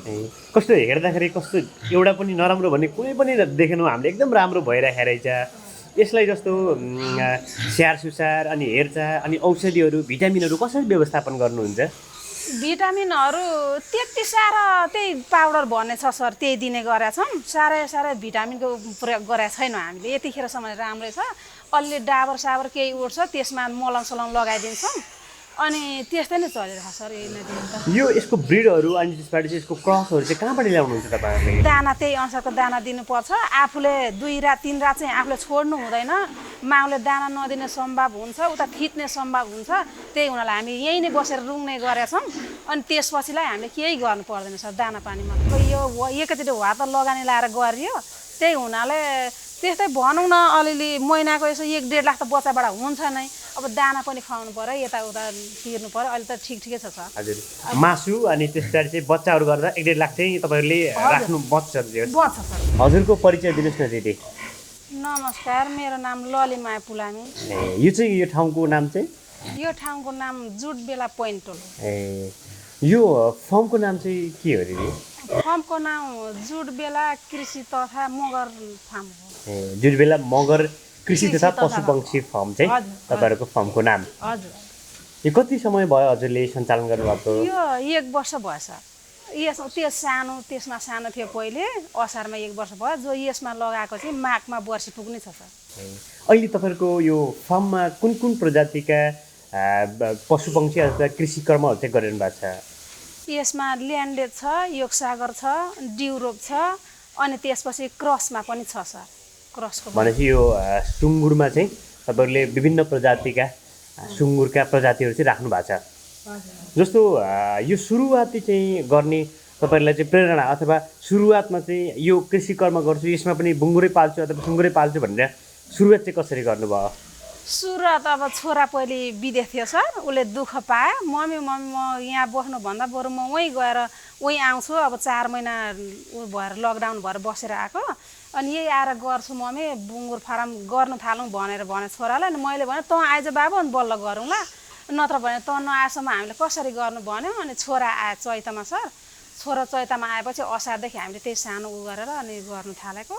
कस्तो हेर्दाखेरि कस्तो एउटा पनि नराम्रो भन्ने कुनै पनि देखेनौँ हामीले एकदम राम्रो भइरहेको रहेछ यसलाई जस्तो स्याहार सुसार अनि हेरचाह अनि औषधिहरू भिटामिनहरू कसरी व्यवस्थापन गर्नुहुन्छ भिटामिनहरू त्यति साह्रो त्यही पाउडर भन्ने छ सर त्यही दिने गरेका छौँ साह्रै भिटामिनको प्रयोग गरेका छैनौँ हामीले यतिखेरसम्म राम्रै छ अलि डाबर साबर केही उठ्छ त्यसमा मलम सलम लगाइदिन्छौँ अनि त्यस्तै नै चलिरहेको सर यही नै यो यसको ब्रिडहरू अनि त्यसबाट चाहिँ यसको क्रसहरू चाहिँ कहाँबाट ल्याउनुहुन्छ तपाईँहरूले दाना त्यही अनुसारको दाना दिनुपर्छ आफूले 2 रात 3 रात चाहिँ आफूले छोड्नु हुँदैन माउले दाना नदिने सम्भव हुन्छ उता थिच्ने सम्भव हुन्छ त्यही हुनाले हामी यही नै बसेर रुङ्ने गरेका छौँ अनि त्यसपछिलाई हामीले केही गर्नु पर्दैन सर दाना पानीमा यो एकैचोटि वात लगानी लाएर गरियो त्यही हुनाले त्यस्तै भनौँ न अलिअलि महिनाको यसो 1-1.5 लाख त बच्चाबाट हुन्छ नै अब दाना पनि खुवाउनु पर्यो यताउता तिर्नु पर्यो अहिले त ठिकै छ सर हजुर मासु अनि त्यसबाट चाहिँ बच्चाहरू गर्दा 1-1.5 लाख चाहिँ तपाईँहरूले राख्नु बच्छ सर हजुरको परिचय दिनुहोस् न दिदी नमस्कार मेरो नाम ललिमाया पुलामी यो चाहिँ यो ठाउँको नाम चाहिँ यो ठाउँको नाम जुटबेला पोइन्ट हो यो फर्मको नाम चाहिँ के हो दिदी फर्मको नाम जुटबेला कृषि तथा मगर फार्म हो जुटबेला मगर कृषि तथा पशुपक्षी फर्म चाहिँ तपाईँहरूको फर्मको नाम हजुर यो कति समय भयो हजुरले सञ्चालन गर्नुभएको यो 1 वर्ष भयो सर त्यो सानो त्यसमा सानो थियो पहिले असारमा 1 वर्ष भयो जो यसमा लगाएको चाहिँ माघमा वर्ष पुग्ने छ सर अहिले तपाईँहरूको यो फर्ममा कुन कुन प्रजातिका पशुपक्षी अथवा कृषि कर्महरू चाहिँ गरिरहनु भएको छ यसमा ल्यान्डेड छ योगसागर छ ड्युरोप छ अनि त्यसपछि क्रसमा पनि छ सर क्रसको भनेपछि यो सुँगुरमा चाहिँ तपाईँहरूले विभिन्न प्रजातिका सुँगुरका प्रजातिहरू चाहिँ राख्नु भएको छ जस्तो यो सुरुवाती चाहिँ गर्ने तपाईँहरूलाई चाहिँ प्रेरणा अथवा सुरुवातमा चाहिँ यो कृषि कर्म गर्छु यसमा पनि बुङ्गुरै पाल्छु अथवा सुँगुरै पाल्छु भनेर सुरुवात चाहिँ कसरी गर्नुभयो सुरुवात अब छोरा पहिले विदेश थियो सर उसले दुःख पायो मम्मी म यहाँ बस्नुभन्दा बरु म वहीँ गएर वहीँ आउँछु अब 4 महिना उ भएर लकडाउन भएर बसेर आएको अनि यही आएर गर्छु मम्मी बुङ्गुर फार्म गर्नु थालौँ भनेर भने छोरालाई अनि मैले भने तँ आइज बाबु अनि बल्ल गरौँला नत्र भने तँ नआएसम्म हामीले कसरी गर्नु भन्यो अनि छोरा आए चैतमा सर छोरा चैतमा आएपछि असारदेखि हामीले त्यही सानो उ गरेर अनि गर्नु थालेको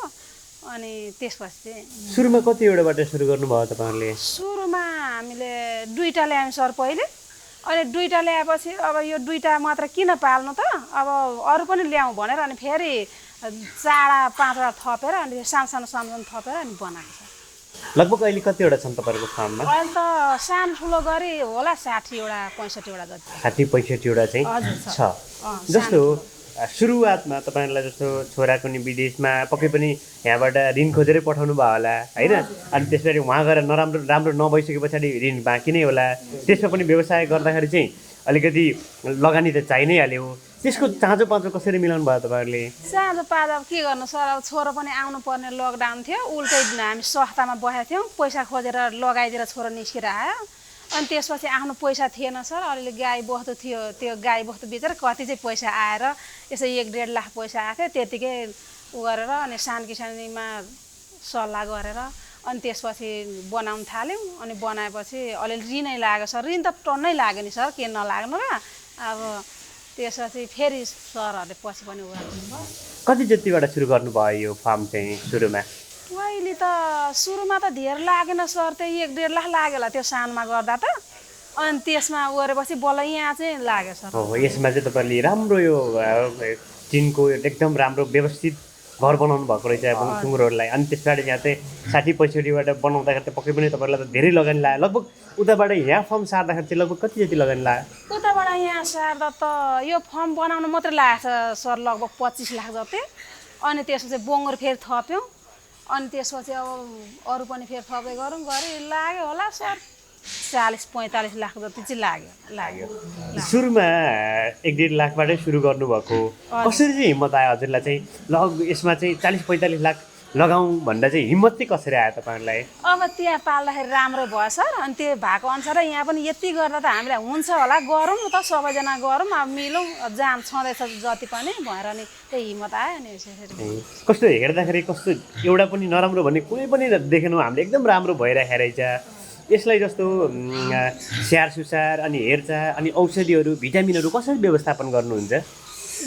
अनि त्यसपछि सुरुमा कतिवटाबाट सुरु गर्नुभयो तपाईँहरूले सुरुमा हामीले 2टा ल्यायौँ सर पहिले अनि 2टा ल्याएपछि अब यो 2टा मात्र किन पाल्नु त अब अरू पनि ल्याउँ भनेर अनि फेरि 4-5वटा थपेर अनि सानो थपेर अनि बनाएको छ लगभग अहिले कतिवटा छन् तपाईँहरूको फार्ममा अहिले त सानो ठुलो गरी होला 60वटा 65वटा जति 60-65वटा चाहिँ छ जस्तो सुरुवातमा तपाईँहरूलाई जस्तो छोराको नि विदेशमा पक्कै पनि यहाँबाट ऋण खोजेरै पठाउनु भयो होला होइन अनि त्यसरी उहाँ गएर राम्रो नभइसके पछाडि ऋण बाँकी नै होला त्यसमा पनि व्यवसाय गर्दाखेरि चाहिँ अलिकति लगानी त चाहि नै हाल्यो त्यसको चाँजो पाँचो कसरी मिलाउनु भयो तपाईँहरूले चाँजो पाँचो अब के गर्नु सर अब छोरो पनि आउनु पर्ने लकडाउन थियो उल्टै हामी सस्तामा बसेका थियौँ पैसा खोजेर लगाइदिएर छोरो निस्केर आयो अनि त्यसपछि आफ्नो पैसा थिएन सर अलिअलि गाई बस्तु थियो त्यो गाई बस्तु बेचेर कति चाहिँ पैसा आएर यसो 1-1.5 लाख पैसा आएको थियो त्यतिकै उ गरेर अनि सान किसानीमा सल्लाह गरेर अनि त्यसपछि बनाउन थाल्यौँ अनि बनाएपछि अलिअलि ऋणै लाग्यो सर ऋण त टन्नै लाग्यो नि सर के नलाग्नु र अब त्यसपछि फेरि सरहरूले पछि पनि उ गर्नुभयो कति जतिबाट सुरु गर्नुभयो यो फार्म चाहिँ सुरुमा अहिले त सुरुमा त धेर लागेन सर त्यही 1-1.5 लाख लाग्यो होला त्यो सानोमा गर्दा त अनि त्यसमा गरेपछि बल्ल यहाँ चाहिँ लाग्यो सर हो यसमा चाहिँ तपाईँले राम्रो यो टिनको एकदम राम्रो व्यवस्थित घर बनाउनु भएको रहेछ सुँगुरहरूलाई अनि त्यसबाट यहाँ चाहिँ 60-65वटा बनाउँदाखेरि त पक्कै पनि तपाईँहरूलाई त धेरै लगानी लाग्यो लगभग उताबाट यहाँ फर्म सार्दाखेरि चाहिँ लगभग कति जति लगानी लाग्यो उताबाट यहाँ सार्दा त यो फर्म बनाउनु मात्रै लागेको छ सर लगभग 25 लाख जति अनि त्यसपछि बङ्गुर फेरि थप्यौँ अनि त्यसपछि अब अरू पनि फेरि थप्दै गरौँ गरी लाग्यो होला सर 40-45 लाख जति चाहिँ लाग्यो सुरुमा 1-1.5 लाखबाटै सुरु गर्नुभएको कसरी चाहिँ हिम्मत आयो हजुरलाई चाहिँ यसमा चाहिँ 40-45 लाख लगाउँ भन्दा चाहिँ हिम्मत चाहिँ कसरी आयो तपाईँहरूलाई अब त्यहाँ पाल्दाखेरि राम्रो भयो सर अनि त्यो भएको अनुसार यहाँ पनि यति गर्दा त हामीलाई हुन्छ होला गरौँ त सबैजना गरौँ अब मिलौँ जाम छँदैछ जति पनि भएर नि त्यही हिम्मत आयो नि कस्तो हेर्दाखेरि कस्तो एउटा पनि नराम्रो भन्ने कुनै पनि देखेनौँ हामीले एकदम राम्रो भइरहेको रहेछ यसलाई जस्तो स्याहार सुसार अनि हेरचाह अनि औषधिहरू भिटामिनहरू कसरी व्यवस्थापन गर्नुहुन्छ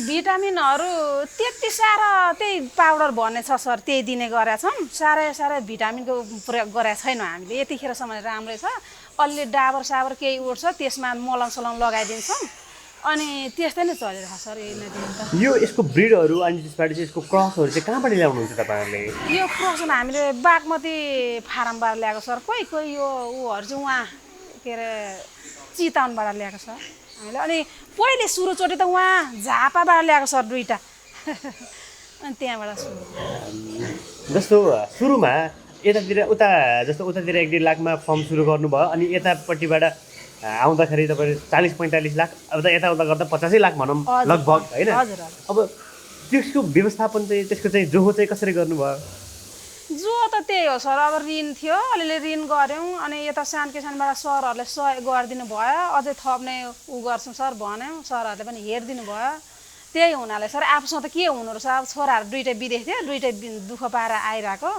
भिटामिनहरू त्यति साह्रो त्यही पाउडर भन्ने छ सर, त्यही दिने गरेका छौँ। साह्रै भिटामिनको प्रयोग गरेका छैनौँ हामीले। यतिखेरसम्म राम्रै छ। अलि डाबर साबर केही उठ्छ त्यसमा मलम सलम लगाइदिन्छौँ, अनि त्यस्तै नै चलिरहेको सर। यही नै दिन त यो यसको ब्रिडहरू अनि त्यसबाट चाहिँ यसको क्रसहरू चाहिँ कहाँबाट ल्याउनुहुन्छ तपाईँहरूले? यो क्रस हामीले बागमती फारमबाट ल्याएको सर। कोही यो ऊहरू चाहिँ उहाँ के अरे चितवनबाट ल्याएको छ हामीले। अनि पहिले सुरुचोटि त उहाँ झापाबाट ल्याएको सर 2टा अनि त्यहाँबाट सुरु। जस्तो सुरुमा जस्तो उतातिर 1-1.5 लाखमा फर्म सुरु गर्नुभयो, अनि यतापट्टिबाट आउँदाखेरि तपाईँले 40-45 लाख, अब त यताउता गर्दा 85 लाख भनौँ लगभग, होइन? अब त्यसको व्यवस्थापन चाहिँ, त्यसको चाहिँ जोहो चाहिँ कसरी गर्नुभयो? जो त त्यही हो सर। अब ऋण थियो, अलिअलि ऋण गऱ्यौँ, अनि यता सान किसानबाट सरहरूले सहयोग गरिदिनु भयो। अझै थप्ने गर्छौँ सर भन्यौँ, सरहरूले पनि हेरिदिनु भयो। त्यही हुनाले सर आफूसँग त के हुनु रहेछ, अब छोराहरू 2टै विदेश थियो, 2टै दुःख पाएर आइरहेको।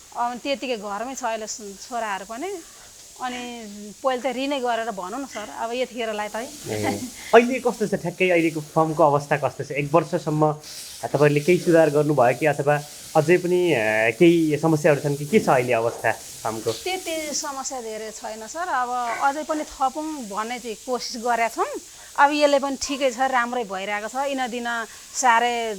अब त्यतिकै घरमै छ अहिले छोराहरू पनि। अनि पहिले त ऋणै गरेर भनौँ न सर, अब यतिखेरलाई त अहिले कस्तो छ ठ्याक्कै अहिलेको फर्मको अवस्था कस्तो छ? 1 वर्षसम्म तपाईँहरूले केही सुधार गर्नुभयो कि, अथवा अझै पनि केही समस्याहरू छन् कि के छ अहिले अवस्था फर्मको? त्यति समस्या धेरै छैन सर। अब अझै पनि थपौँ भन्ने चाहिँ कोसिस गरेका छौँ। अब यसले पनि ठिकै छ, राम्रै भइरहेको छ। दिन साह्रै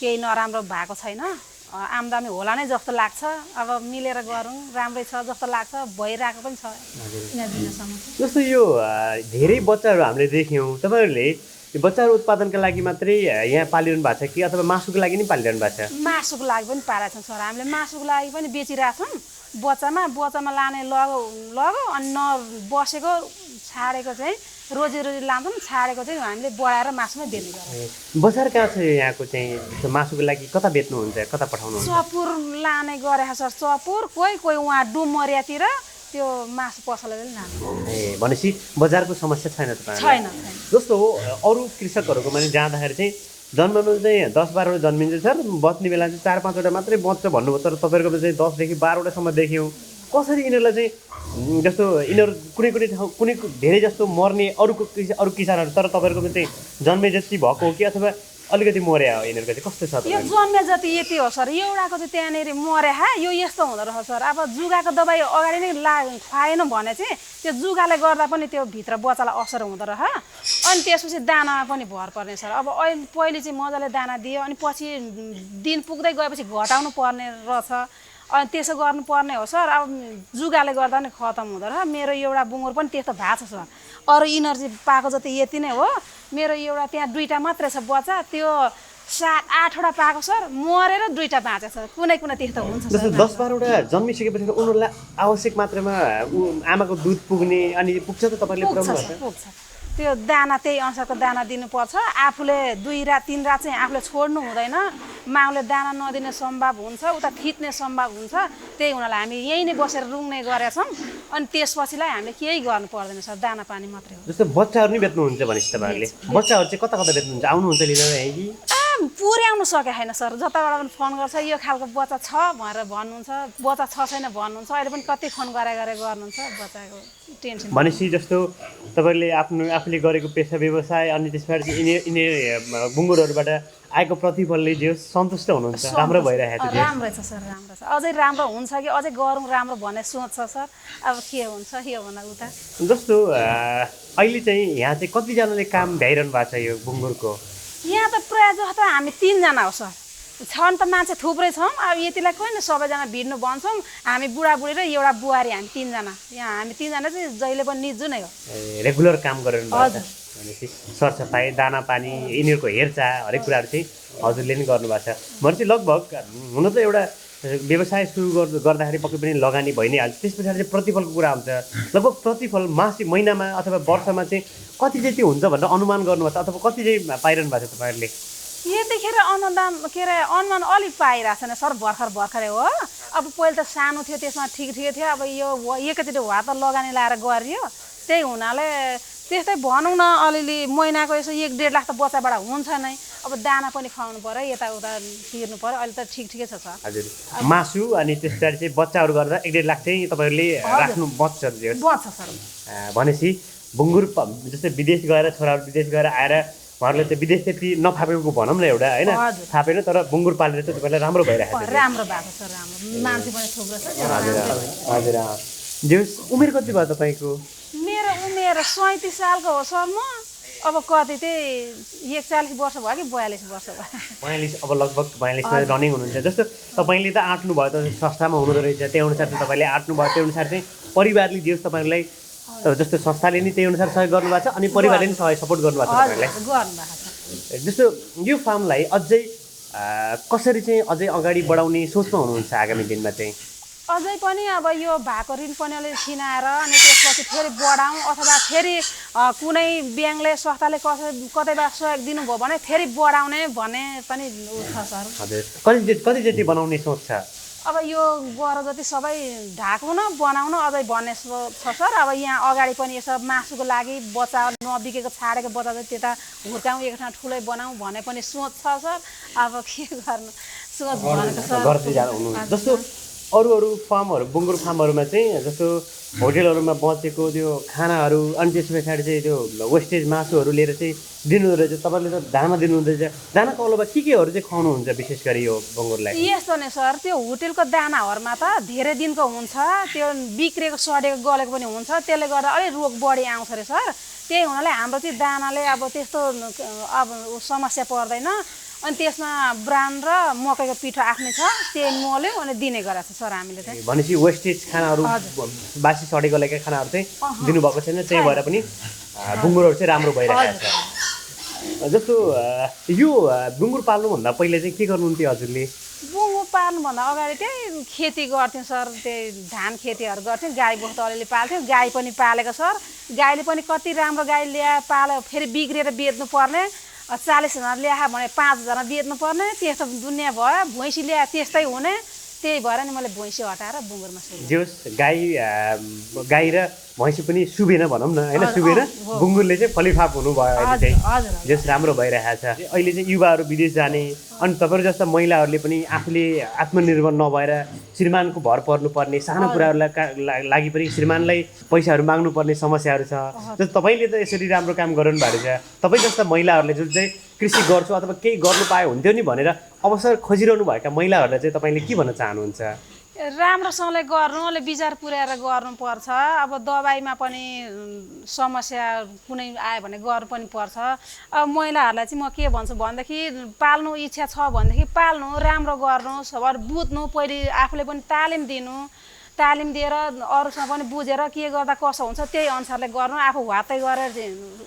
केही नराम्रो भएको छैन। आम्दानी होला नै जस्तो लाग्छ। अब मिलेर गरौँ, राम्रै छ जस्तो लाग्छ, भइरहेको पनि छ दिनसम्म। जस्तो यो धेरै बच्चाहरू हामीले देख्यौँ, तपाईँहरूले यो बच्चाहरू उत्पादनका लागि मात्रै यहाँ पालिरहनु भएको छ कि, अथवा मासुको लागि नै पालिरहनु भएको छ? मासुको लागि पनि पालेका छौँ सर हामीले। मासुको लागि पनि बेचिरहेछौँ। बच्चामा लाने लगो अनि नबसेको छाडेको चाहिँ रोजी लान्छौँ, छाडेको चाहिँ हामीले बढाएर मासुमै बेच्ने गर्छौँ। बजार कहाँ छ यहाँको चाहिँ मासुको लागि? कता बेच्नुहुन्छ, कता पठाउनुहुन्छ? चपुर लाने गरेको सर। चपुर कोही उहाँ डुमरियातिर त्यो मासु पसलले लाने। भनेपछि बजारको समस्या छैन तपाईँ? छैन। जस्तो हो अरू कृषकहरूको पनि जाँदाखेरि चाहिँ जन्मनु चाहिँ 10-12वटा जन्मिन्छ सर, बच्ने बेला चाहिँ 4-5वटा मात्रै बच्छ भन्नुभयो, तर तपाईँहरूको चाहिँ 10देखि 12वटासम्म देख्यौँ। कसरी यिनीहरूलाई चाहिँ जस्तो यिनीहरू कुनै ठाउँ कुनै धेरै जस्तो मर्ने अरू किसानहरू, तर तपाईँहरूको चाहिँ जन्मे जति भएको हो कि, अथवा अलिकति मरे हो यिनीहरूको चाहिँ कस्तो छ? यो जन्मे जति यति हो सर। एउटाको चाहिँ त्यहाँनिर मरे यो यस्तो हुँदो रहेछ सर। अब जुगाको दबाई अगाडि नै खुवाएन भने चाहिँ त्यो जुगाले गर्दा पनि त्यो भित्र बच्चालाई असर हुँदो रहेछ। अनि त्यसपछि दानामा पनि भर पर्ने सर। अब पहिले चाहिँ मजाले दाना दियो, अनि पछि दिन पुग्दै गएपछि घटाउनु पर्ने रहेछ। अनि त्यसो गर्नुपर्ने हो सर। अब जुगाले गर्दा नि खतम हुँदो रहेछ। मेरो एउटा बुङ्गुर पनि त्यस्तो भएको छ सर। अरू यिनीहरू चाहिँ पाएको जति यति नै हो। मेरो एउटा त्यहाँ 2टा मात्रै छ बच्चा, त्यो 7-8वटा पाएको सर, मरेर 2टा बाँचेको छ। कुनै त्यस्तो हुन्छ सर। 10-12वटा जन्मिसकेपछि उनीहरूलाई आवश्यक मात्रामा आमाको दुध पुग्ने अनि पुग्छ त? तपाईँले पुग्छ। त्यो दाना त्यही अनुसारको दाना दिनुपर्छ। आफूले 2 रात 3 रात चाहिँ आफूले छोड्नु हुँदैन। माउले दाना नदिने सम्भव हुन्छ, उता थिच्ने सम्भव हुन्छ। त्यही हुनाले हामी यहीँ नै बसेर रुङ्ने गरेका छौँ। अनि त्यसपछिलाई हामीले केही गर्नु पर्दैन सर, दाना पानी मात्रै हो। जस्तो बच्चाहरू नि बेच्नुहुन्छ भनेपछि तपाईँहरूले बच्चाहरू चाहिँ कता बेच्नुहुन्छ? आउनुहुन्छ लिन यहीँ कि? पुर्याउनु सके छैन सर। जताबाट पनि फोन गर्छ, यो खालको बच्चा छ भनेर भन्नुहुन्छ, बच्चा छ छैन भन्नुहुन्छ। अहिले पनि कति फोन गरे गर्नुहुन्छ, बच्चाको टेन्सन। भनेपछि जस्तो तपाईँले आफूले गरेको पेसा व्यवसाय अनि त्यसबाट यिनी बुङ्गुरहरूबाट आएको प्रतिफलले जे सन्तुष्ट हुनुहुन्छ? राम्रो भइरहेको छ? राम्रै छ सर, राम्रो छ। अझै राम्रो हुन्छ कि अझै गरौँ राम्रो भन्ने सोच छ सर। अब के हुन्छ यो भन्दा उता। जस्तो अहिले चाहिँ यहाँ चाहिँ कतिजनाले काम भ्याइरहनु भएको छ यो बुङ्गुरको? यहाँ त प्रायः जस्तो हामी 3 जना हो सर। छन् त मान्छे थुप्रै छौँ। अब यतिलाई कोही न सबैजना भिड्नु भन्छौँ। हामी बुढाबुढी र एउटा बुहारी, हामी 3 जना। यहाँ हामी 3 जना चाहिँ जहिले पनि निजु नै हो। रेगुलर काम गरेर भनेपछि सरसफाइ, दाना पानी, यिनीहरूको हेरचाह हरेक कुराहरू चाहिँ हजुरले नै गर्नुभएको छ भनेपछि लगभग हुन त एउटा व्यवसाय सुरु गर्दाखेरि पक्कै पनि लगानी भइ नै हाल्छ। त्यस पछाडि चाहिँ प्रतिफलको कुरा आउँछ। लगभग प्रतिफल मासिक, महिनामा अथवा वर्षमा चाहिँ कति चाहिँ हुन्छ भनेर अनुमान गर्नुभएको छ, अथवा कति चाहिँ पाइरहनु भएको छ तपाईँहरूले? यतिखेर अनुमान अलिक पाइरहेको छैन सर, भर्खरै हो। अब पहिले त सानो थियो, त्यसमा ठिकै थियो। अब यो एकैचोटि भए त लगानी लाएर गरियो। त्यही हुनाले त्यस्तै भनौँ न, अलिअलि महिनाको यसो 1-1.5 लाख त बच्चाबाट हुन्छ नै। अब दाना पनि खुवाउनु पर्यो, यताउता तिर्नु पर्यो। अहिले त ठिकै छ सर। हजुर, मासु अनि त्यस पछाडि चाहिँ बच्चाहरू गर्दा 1-1.5 लाख चाहिँ तपाईँहरूले राख्नु बच्छ सर। भनेपछि बुङ्गुर जस्तै विदेश गएर, छोराहरू विदेश गएर आएर उहाँहरूले चाहिँ विदेश त्यति नफापेको भनौँ न एउटा होइन हजुर। फापेन तर बुङ्गुर पालेर चाहिँ तपाईँलाई राम्रो भइरहेको छ राम्रो भएको छ राम्रो मान्छे पनि थुप्रो छ हजुर हजुर जेस उमेर कति भयो तपाईँको मेरो उमेर 37 सालको हो सर म अब कति चाहिँ 41 वर्ष भयो कि 42 वर्ष भयो 42 अब लगभग 42मा रनिङ हुनुहुन्छ जस्तो तपाईँले त आँट्नु भयो त संस्थामा हुनुहुँदो रहेछ त्यही अनुसार चाहिँ तपाईँले आँट्नु भयो त्यही अनुसार चाहिँ परिवारले जे तपाईँलाई जस्तो संस्थाले नि त्यही अनुसार सहयोग गर्नुभएको छ अनि परिवारले नि सहयोग सपोर्ट गर्नुभएको छ तपाईँलाई गर्नुभएको छ जस्तो यो फार्मलाई अझै कसरी चाहिँ अझै अगाडि बढाउने सोचमा हुनुहुन्छ आगामी दिनमा चाहिँ अझै पनि अब यो भएको ऋण पनि अलिक छिनाएर अनि त्यसपछि फेरि बढाउँ अथवा फेरि कुनै ब्याङ्कले संस्थाले कतैबाट सहयोग दिनुभयो भने फेरि बढाउने भन्ने पनि छ सर हजुर कति जति बनाउने सोच छ अब यो गर जति सबै ढाक्नु न बनाउनु अझै भन्ने छ सर अब यहाँ अगाडि पनि यसो मासुको लागि बच्चा नबिकेको छाडेको बच्चा चाहिँ त्यता हुर्काउँ एक ठाउँ ठुलै बनाऊँ भन्ने पनि सोच छ सर अब के गर्नु सोच भनेको सर गर्दै जानु हुनुहुन्छ जस्तो अरू फार्महरू बुङ्गुर फार्महरूमा चाहिँ जस्तो होटेलहरूमा बचेको त्यो खानाहरू अनि त्यस पछाडि चाहिँ त्यो वेस्टेज मासुहरू लिएर चाहिँ दिनुहुँदैछ तपाईँले त दाना दिनुहुँदैछ दानाको अलावा केहरू चाहिँ खुवाउनुहुन्छ विशेष गरी यो बङ्गुरलाई यस्तो नै सर त्यो होटेलको दानाहरूमा त धेरै दिनको हुन्छ त्यो बिग्रेको सडेको गलेको पनि हुन्छ त्यसले गर्दा अलिक रोग बढी आउँछ अरे सर त्यही हुनाले हाम्रो चाहिँ दानाले अब त्यस्तो अब समस्या पर्दैन अनि त्यसमा ब्रान र मकैको पिठो आफ्नै छ त्यही मोल्यो अनि दिने गरेको छ सर हामीले चाहिँ भनेपछि वेस्टेज खानाहरू बासी सडेको लागेका खानाहरू चाहिँ दिनुभएको छैन त्यही भएर पनि बुङ्गुरहरू चाहिँ राम्रो भइरहेको छ जस्तो यो बुङ्गुर पाल्नुभन्दा पहिले चाहिँ के गर्नुहुन्थ्यो हजुरले बुङ्गुर पाल्नुभन्दा अगाडि त्यही खेती गर्थ्यौँ सर त्यही धान खेतीहरू गर्थ्यौँ गाई बस्तु अलिअलि पाल्थ्यौँ गाई पनि पालेको सर गाईले पनि कति राम्रो गाई ल्याए पाल्यो फेरि बिग्रेर बेच्नु पर्ने 40,000 ल्याए भने 5,000 बेच्नु पर्ने त्यस्तो दुनियाँ भयो भैँसी ल्याए त्यस्तै हुने त्यही भएर नि मैले भैँसी हटाएर बुङ्गुरमा सुरु जोस् गाई र भैँसी पनि सुबेन भनौँ न होइन सुबेन बुङ्गुरले चाहिँ फलिफाप हुनुभयो अहिले चाहिँ जस राम्रो भइरहेको छ अहिले चाहिँ युवाहरू विदेश जाने अनि तपाईँहरू जस्ता महिलाहरूले पनि आफूले आत्मनिर्भर नभएर श्रीमानको भर पर्नुपर्ने सानो कुराहरूलाई लागि पनि श्रीमानलाई पैसाहरू माग्नुपर्ने समस्याहरू छ जस्तो तपाईँले त यसरी राम्रो काम गर्नु भएको छ तपाईँ जस्ता महिलाहरूले जुन चाहिँ कृषि गर्छु अथवा केही गर्नु पाए हुन्थ्यो नि भनेर अवसर खोजिरहनु भएका महिलाहरूलाई चाहिँ तपाईँले के भन्न चाहनुहुन्छ राम्रोसँगले गर्नु अलि विचार पुर्याएर गर्नुपर्छ अब दबाईमा पनि समस्या कुनै आयो भने गर्नु पनि पर्छ अब महिलाहरूलाई चाहिँ म के भन्छु भनेदेखि पाल्नु इच्छा छ भनेदेखि पाल्नु राम्रो गर्नु सबै बुझ्नु पहिले आफूले पनि तालिम दिएर अरूसँग पनि बुझेर के गर्दा कसो हुन्छ त्यही अनुसारले गर्नु आफू वात्तै गरेर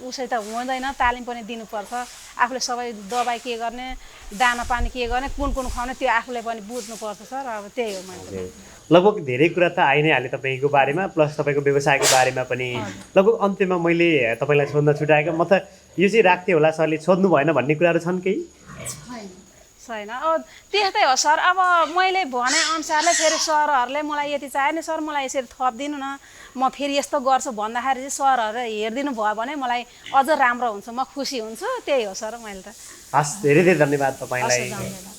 उसै त हुँदैन तालिम पनि दिनुपर्छ आफूले सबै दबाई के गर्ने दाना पानी के गर्ने कुन खुवाउने त्यो आफूले पनि बुझ्नुपर्छ सर अब त्यही हो मैले लगभग धेरै कुरा त आइ नै हाल्यो तपाईँको बारेमा प्लस तपाईँको व्यवसायको बारेमा पनि लगभग अन्त्यमा मैले तपाईँलाई सोध्न छुटाएको म त यो चाहिँ राख्थेँ होला सरले सोध्नु भएन भन्ने कुराहरू छन् केही छैन अब त्यस्तै हो सर अब मैले भने अनुसारले फेरि सरहरूले मलाई यति चाहियो नि सर मलाई यसरी थपिदिनु न म फेरि यस्तो गर्छु भन्दाखेरि चाहिँ सरहरूले हेरिदिनु भयो भने मलाई अझ राम्रो हुन्छ म खुसी हुन्छु त्यही हो सर मैले त हस् धेरै धेरै धन्यवाद तपाईँलाई